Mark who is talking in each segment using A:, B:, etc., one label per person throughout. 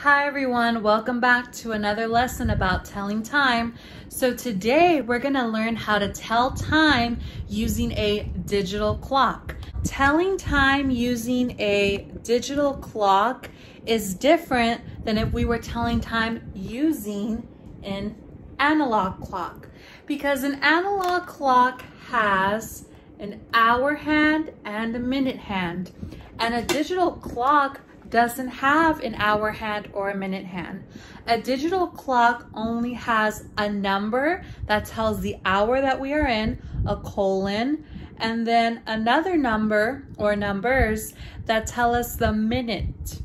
A: Hi everyone, welcome back to another lesson about telling time. So today we're going to learn how to tell time using a digital clock. Telling time using a digital clock is different than if we were telling time using an analog clock, because an analog clock has an hour hand and a minute hand, and a digital clock doesn't have an hour hand or a minute hand. A digital clock only has a number that tells the hour that we are in, a colon, and then another number or numbers that tell us the minute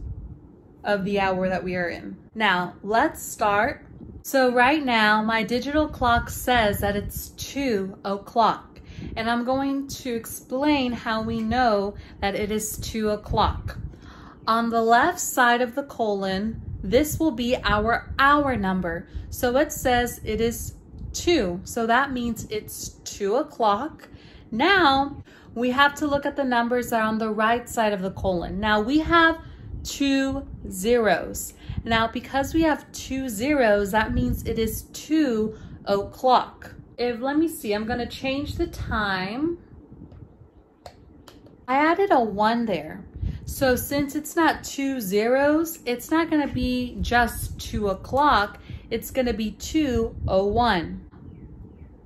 A: of the hour that we are in. Now, let's start. So right now, my digital clock says that it's 2 o'clock, and I'm going to explain how we know that it is 2 o'clock. On the left side of the colon, this will be our hour number. So it says it is 2. So that means it's 2 o'clock. Now we have to look at the numbers that are on the right side of the colon. Now we have 2 zeros. Now because we have 2 zeros, that means it is 2 o'clock. Let me see, I'm gonna change the time. I added a 1 there. So since it's not 2 zeros, it's not gonna be just 2 o'clock, it's gonna be 2:01.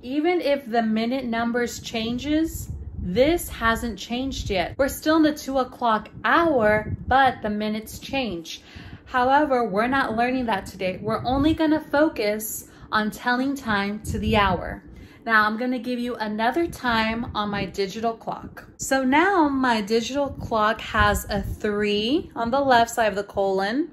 A: Even if the minute numbers changes, this hasn't changed yet. We're still in the 2 o'clock hour, but the minutes change. However, we're not learning that today. We're only gonna focus on telling time to the hour. Now I'm gonna give you another time on my digital clock. So now my digital clock has a 3 on the left side of the colon,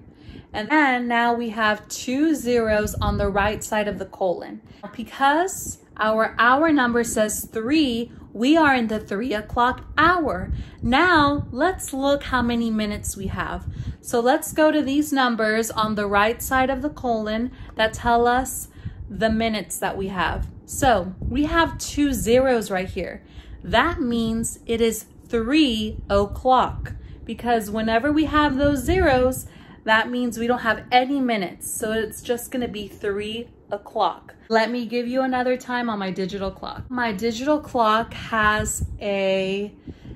A: and then now we have 2 zeros on the right side of the colon. Because our hour number says 3, we are in the 3 o'clock hour. Now let's look how many minutes we have. So let's go to these numbers on the right side of the colon that tell us the minutes that we have. So we have 2 zeros right here. That means it is 3 o'clock, because whenever we have those zeros, that means we don't have any minutes. So it's just gonna be 3 o'clock. Let me give you another time on my digital clock. My digital clock has a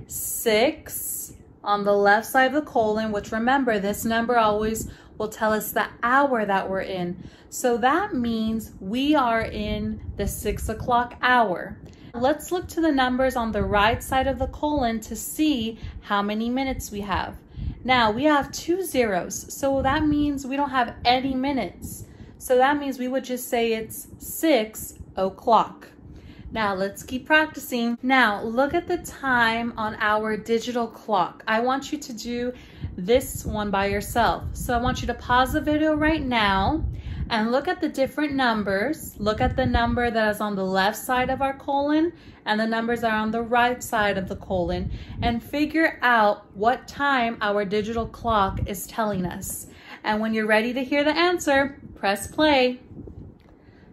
A: 6 on the left side of the colon, which, remember, this number always will tell us the hour that we're in. So that means we are in the 6 o'clock hour. Let's look to the numbers on the right side of the colon to see how many minutes we have. Now we have 2 zeros, so that means we don't have any minutes. So that means we would just say it's 6 o'clock. Now let's keep practicing. Now look at the time on our digital clock. I want you to do this one by yourself. So I want you to pause the video right now and look at the different numbers. Look at the number that is on the left side of our colon and the numbers that are on the right side of the colon, and figure out what time our digital clock is telling us. And when you're ready to hear the answer, press play.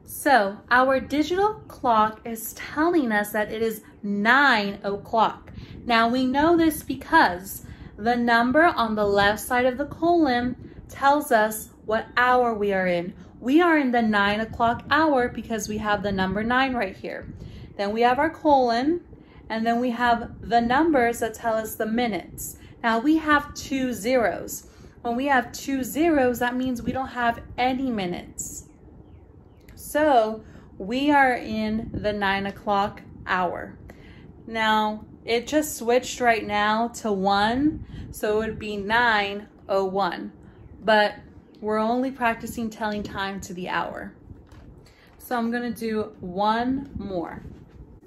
A: So our digital clock is telling us that it is 9 o'clock. Now we know this because the number on the left side of the colon tells us what hour we are in. We are in the 9 o'clock hour because we have the number 9 right here. Then we have our colon, and then we have the numbers that tell us the minutes. Now we have 2 zeros. When we have 2 zeros, that means we don't have any minutes. So we are in the 9 o'clock hour. Now it just switched right now to 1, so it would be 9:01. But we're only practicing telling time to the hour. So I'm gonna do one more.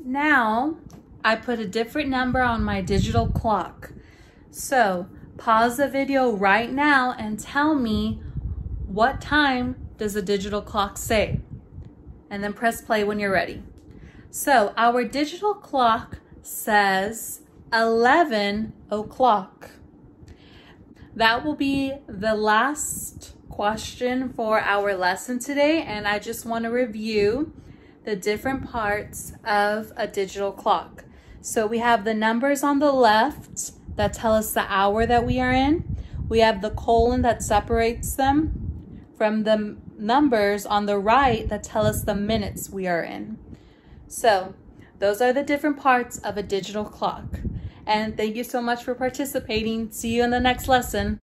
A: Now I put a different number on my digital clock. So pause the video right now and tell me, what time does the digital clock say? And then press play when you're ready. So our digital clock says 11 o'clock. That will be the last question for our lesson today, and I just want to review the different parts of a digital clock. So we have the numbers on the left that tell us the hour that we are in. We have the colon that separates them from the numbers on the right that tell us the minutes we are in. So those are the different parts of a digital clock. And thank you so much for participating. See you in the next lesson.